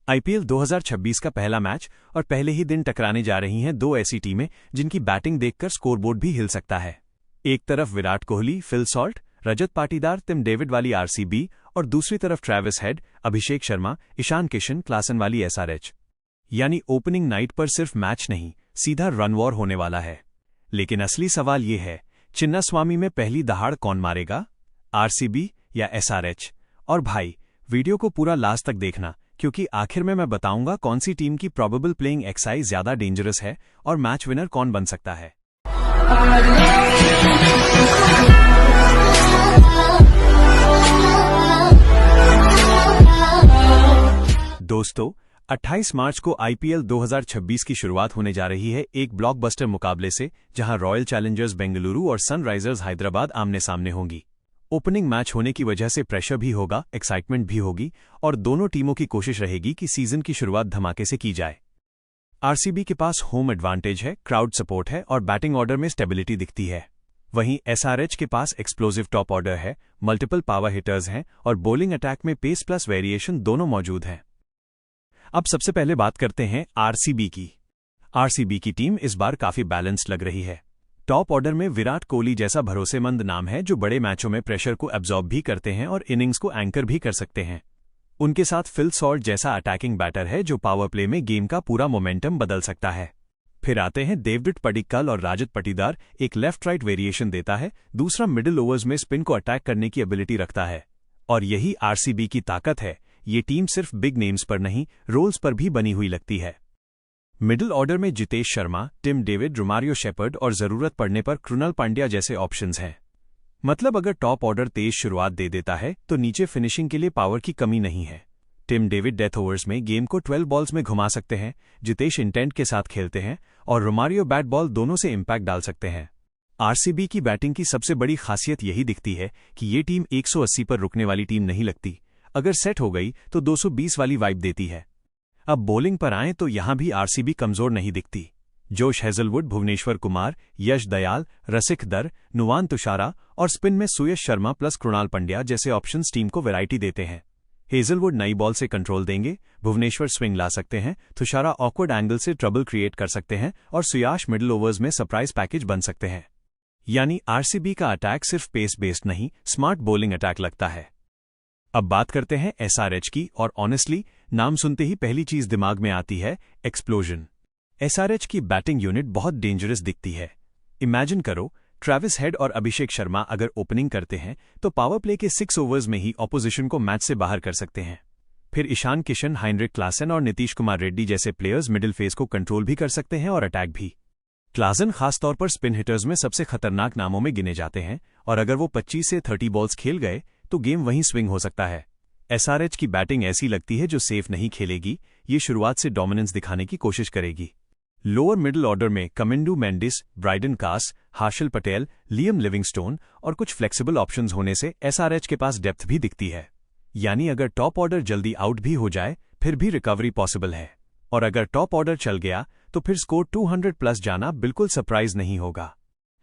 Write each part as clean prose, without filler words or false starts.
IPL 2026 का पहला match और पहले ही दिन टकराने जा रही हैं दो ऐसी टीमें जिनकी बैटिंग देखकर स्कोरबोर्ड भी हिल सकता है। एक तरफ Virat Kohli, Phil salt, Rajat Patidar, Tim David वाली आरसीबी और दूसरी तरफ Travis Head, Abhishek Sharma, Ishan Kishan, Klaasen वाली एसआरएच। यानी ओपनिंग नाइट पर सिर्फ मैच नहीं, सीधा रन वॉर होने वाला है। लेकिन असली सवाल ये है, चिन्नास्वामी में पहली दहाड़ कौन मारेगा, आरसीबी या एसआरएच? और भाई, वीडियो को पूरा लास्ट तक देखना, क्योंकि आखिर में मैं बताऊंगा कौन सी टीम की प्रोबेबल प्लेइंग एक्साई ज्यादा डेंजरस है और मैच विनर कौन बन सकता है। दोस्तों, 28 मार्च को आईपीएल 2026 की शुरुआत होने जा रही है एक ब्लॉकबस्टर मुकाबले से, जहां रॉयल चैलेंजर्स बेंगलुरु और सनराइजर्स हैदराबाद आमने सामने होंगी। ओपनिंग मैच होने की वजह से प्रेशर भी होगा, एक्साइटमेंट भी होगी और दोनों टीमों की कोशिश रहेगी कि सीजन की शुरुआत धमाके से की जाए। आरसीबी के पास होम एडवांटेज है, क्राउड सपोर्ट है और बैटिंग ऑर्डर में स्टेबिलिटी दिखती है। वहीं एसआरएच के पास एक्सप्लोजिव टॉप ऑर्डर है, मल्टीपल पावर हिटर्स हैं और बॉलिंग अटैक में पेस प्लस वेरिएशन दोनों मौजूद हैं। अब सबसे पहले बात करते हैं आरसीबी की। आरसीबी की टीम इस बार काफी बैलेंस्ड लग रही है। टॉप ऑर्डर में विराट कोहली जैसा भरोसेमंद नाम है जो बड़े मैचों में प्रेशर को एब्जॉर्ब भी करते हैं और इनिंग्स को एंकर भी कर सकते हैं। उनके साथ फिल सॉल्ट जैसा अटैकिंग बैटर है जो पावर प्ले में गेम का पूरा मोमेंटम बदल सकता है। फिर आते हैं डेविड पडिक्कल और रजत पाटीदार, एक लेफ्ट राइट वेरिएशन देता है, दूसरा मिडिल ओवर्स में स्पिन को अटैक करने की एबिलिटी रखता है। और यही आरसीबी की ताकत है, ये टीम सिर्फ बिग नेम्स पर नहीं, रोल्स पर भी बनी हुई लगती है। मिडिल ऑर्डर में Jitesh Sharma, Tim David, Romario Shepherd और जरूरत पड़ने पर कृणाल पांड्या जैसे ऑप्शंस हैं। मतलब अगर टॉप ऑर्डर तेज शुरुआत दे देता है तो नीचे फिनिशिंग के लिए पावर की कमी नहीं है। टिम डेविड डेथ ओवर्स में गेम को 12 बॉल्स में घुमा सकते हैं, जितेश इंटेंट के साथ खेलते हैं और रोमारियो बैट बॉल दोनों से इम्पैक्ट डाल सकते हैं। आरसीबी की बैटिंग की सबसे बड़ी खासियत यही दिखती है कि ये टीम 180 पर रुकने वाली टीम नहीं लगती। अगर सेट हो गई तो 220 वाली वाइब देती है। अब बॉलिंग पर आएं तो यहां भी आरसीबी कमजोर नहीं दिखती। जोश हेजलवुड, भुवनेश्वर कुमार, यश दयाल, रसिक दर, नुवान तुषारा और स्पिन में सुयश शर्मा प्लस कृणाल पंड्या जैसे ऑप्शंस टीम को वैरायटी देते हैं। हेजलवुड नई बॉल से कंट्रोल देंगे, भुवनेश्वर स्विंग ला सकते हैं, तुषारा ऑकवर्ड एंगल से ट्रबल क्रिएट कर सकते हैं और सुयाश मिडिल ओवर्स में सरप्राइज पैकेज बन सकते हैं। यानी आरसीबी का अटैक सिर्फ पेस बेस्ड नहीं, स्मार्ट बॉलिंग अटैक लगता है। अब बात करते हैं एसआरएच की, और ऑनेस्टली नाम सुनते ही पहली चीज दिमाग में आती है एक्सप्लोजन। एसआरएच की बैटिंग यूनिट बहुत डेंजरस दिखती है। इमेजिन करो, ट्रैविस हेड और अभिषेक शर्मा अगर ओपनिंग करते हैं तो पावर प्ले के 6 ओवर्स में ही ऑपोजिशन को मैच से बाहर कर सकते हैं। फिर ईशान किशन, हाइनरिक क्लासन और नीतीश कुमार रेड्डी जैसे प्लेयर्स मिडिल फेस को कंट्रोल भी कर सकते हैं और अटैक भी। क्लासन खासतौर पर स्पिन हिटर्स में सबसे खतरनाक नामों में गिने जाते हैं और अगर वो 25 से 30 बॉल्स खेल गए तो गेम वहीं स्विंग हो सकता है। एसआरएच की बैटिंग ऐसी लगती है जो सेफ नहीं खेलेगी, ये शुरुआत से डोमिनेंस दिखाने की कोशिश करेगी। लोअर मिडिल ऑर्डर में कमिंडू मेंडिस, ब्राइडन कास, हार्शल पटेल, लियम लिविंगस्टोन और कुछ फ्लेक्सिबल ऑप्शंस होने से एसआरएच के पास डेप्थ भी दिखती है। यानी अगर टॉप ऑर्डर जल्दी आउट भी हो जाए फिर भी रिकवरी पॉसिबल है, और अगर टॉप ऑर्डर चल गया तो फिर स्कोर 200 प्लस जाना बिल्कुल सरप्राइज नहीं होगा।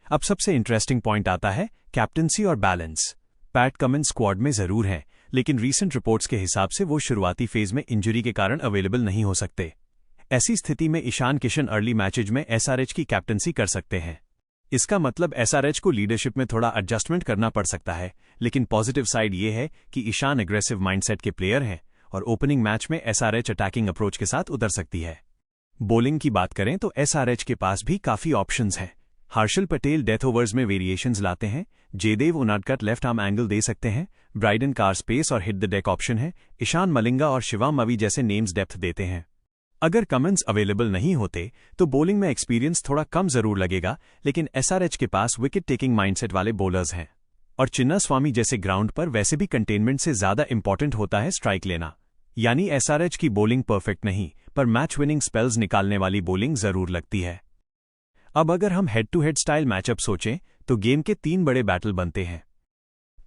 अब सबसे इंटरेस्टिंग पॉइंट आता है कैप्टनसी और बैलेंस। पैट कमिंस स्क्वाड में जरूर हैं, लेकिन रीसेंट रिपोर्ट्स के हिसाब से वो शुरुआती फेज में इंजरी के कारण अवेलेबल नहीं हो सकते। ऐसी स्थिति में ईशान किशन अर्ली मैचेज में एसआरएच की कैप्टनसी कर सकते हैं। इसका मतलब एसआरएच को लीडरशिप में थोड़ा एडजस्टमेंट करना पड़ सकता है, लेकिन पॉजिटिव साइड ये है कि ईशान एग्रेसिव माइंडसेट के प्लेयर हैं और ओपनिंग मैच में एसआरएच अटैकिंग अप्रोच के साथ उतर सकती है। बॉलिंग की बात करें तो एसआरएच के पास भी काफी ऑप्शंस हैं। हार्शल पटेल डेथ ओवर्स में वेरिएशंस लाते हैं, Jaydev Unadkat left arm angle दे सकते हैं, ब्राइडन कार स्पेस और हिट द डेक ऑप्शन है, ईशान मलिंगा और शिवम मवी जैसे नेम्स डेप्थ देते हैं। अगर कमिंस अवेलेबल नहीं होते तो बॉलिंग में एक्सपीरियंस थोड़ा कम जरूर लगेगा, लेकिन एसआरएच के पास विकेट टेकिंग माइंडसेट वाले बॉलर्स हैं। और चिन्नास्वामी जैसे ग्राउंड पर वैसे भी कंटेनमेंट से ज्यादा इंपॉर्टेंट होता है स्ट्राइक लेना। यानी एसआरएच की बॉलिंग परफेक्ट नहीं, पर मैच विनिंग स्पेल्स निकालने वाली बॉलिंग जरूर लगती है। अब अगर हम head to head style matchup सोचें तो गेम के 3 बड़े बैटल बनते हैं।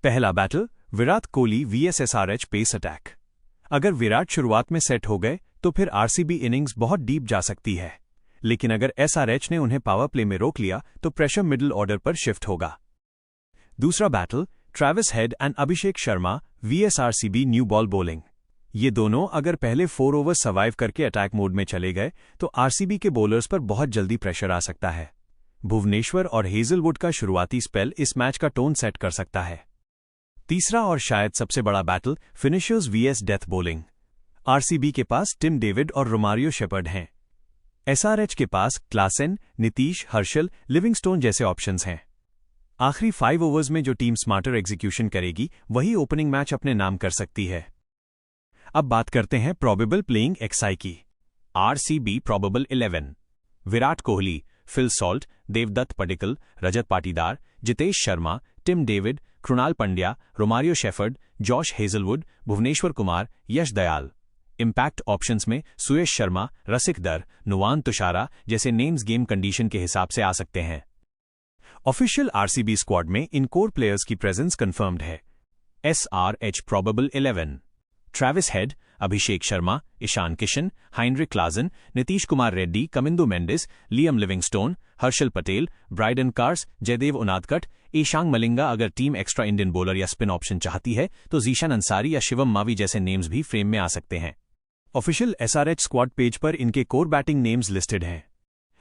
पहला battle Virat Kohli vs SRH pace attack. अगर विराट शुरुआत में सेट हो गए तो फिर आरसीबी इनिंग्स बहुत डीप जा सकती है, लेकिन अगर एसआरएच ने उन्हें पावर प्ले में रोक लिया तो प्रेशर मिडिल ऑर्डर पर शिफ्ट होगा। दूसरा battle Travis Head and Abhishek Sharma vs RCB new ball bowling. ये दोनों अगर पहले 4 ओवर्स सर्वाइव करके अटैक मोड में चले गए तो आरसीबी के बॉलर्स पर बहुत जल्दी प्रेशर आ सकता है। भुवनेश्वर और हेजलवुड का शुरुआती स्पेल इस मैच का टोन सेट कर सकता है। तीसरा और शायद सबसे बड़ा battle finishers vs death bowling. RCB के पास टिम डेविड और रोमारियो शेपर्ड हैं। एसआरएच के पास क्लासेन, नीतीश, हर्षल, लिविंगस्टोन जैसे ऑप्शंस हैं। आखिरी 5 ओवर्स में जो टीम स्मार्टर एग्जीक्यूशन करेगी वही ओपनिंग मैच अपने नाम कर सकती है। अब बात करते हैं प्रोबेबल प्लेइंग एक्सआई की। RCB probable 11: Virat Kohli, Phil Salt, Devdutt Padikkal, Rajat Patidar, Jitesh Sharma, Tim David, Krunal Pandya, Romario Shepherd, Josh Hazlewood, Bhuvneshwar Kumar, Yash Dayal. Impact options में सुयश शर्मा, रसिक दर, नुवान तुषारा जैसे नेम्स गेम कंडीशन के हिसाब से आ सकते हैं। ऑफिशियल आरसीबी स्क्वाड में इन कोर प्लेयर्स की प्रेजेंस कंफर्म्ड है। SRH probable 11: Travis Head, Abhishek Sharma, Ishan Kishan, Heinrich Klaasen, Nitish Kumar Reddy, Kamindu Mendis, Liam Livingstone, Harshal Patel, Brydon Carse, Jaydev Unadkat, Eshan Malinga. अगर टीम एक्स्ट्रा इंडियन बॉलर या स्पिन ऑप्शन चाहती है तो जीशान अंसारी या शिवम मावी जैसे नेम्स भी फ्रेम में आ सकते हैं। ऑफिशियल एसआरएच स्क्वाड पेज पर इनके कोर बैटिंग नेम्स लिस्टेड हैं।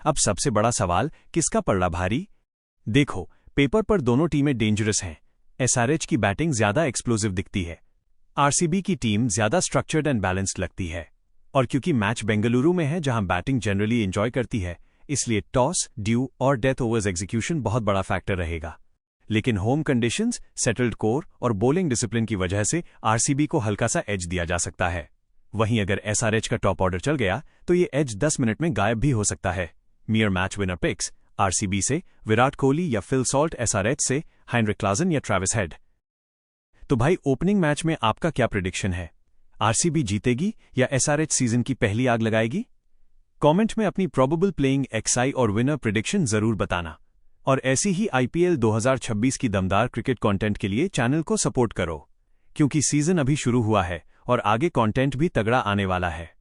अब सबसे बड़ा सवाल, किसका पड़ला भारी? देखो, पेपर पर दोनों टीमें डेंजरस हैं। एसआरएच की बैटिंग ज्यादा एक्सप्लोसिव दिखती है, आरसीबी की टीम ज्यादा स्ट्रक्चर्ड एंड बैलेंस्ड लगती है। और क्योंकि मैच बेंगलुरु में है जहां बैटिंग जनरली एंजॉय करती है, इसलिए टॉस, ड्यू और डेथ ओवर्स एग्जीक्यूशन बहुत बड़ा फैक्टर रहेगा। लेकिन होम कंडीशंस, सेटल्ड कोर और बॉलिंग डिसिप्लिन की वजह से आरसीबी को हल्का सा एज दिया जा सकता है। वहीं अगर एसआरएच का टॉप ऑर्डर चल गया तो ये एज 10 मिनट में गायब भी हो सकता है। मियर मैच विनर पिक्स: आरसीबी से विराट कोहली या फिल सॉल्ट, एसआरएच से हाइनरिक क्लासन या ट्रैविस हेड। तो भाई, ओपनिंग मैच में आपका क्या प्रेडिक्शन है? आरसीबी जीतेगी या एसआरएच सीजन की पहली आग लगाएगी? कमेंट में अपनी प्रोबेबल प्लेइंग एक्सआई और विनर प्रेडिक्शन जरूर बताना। और ऐसी ही आईपीएल 2026 की दमदार क्रिकेट कंटेंट के लिए चैनल को सपोर्ट करो, क्योंकि सीजन अभी शुरू हुआ है और आगे कंटेंट भी तगड़ा आने वाला है।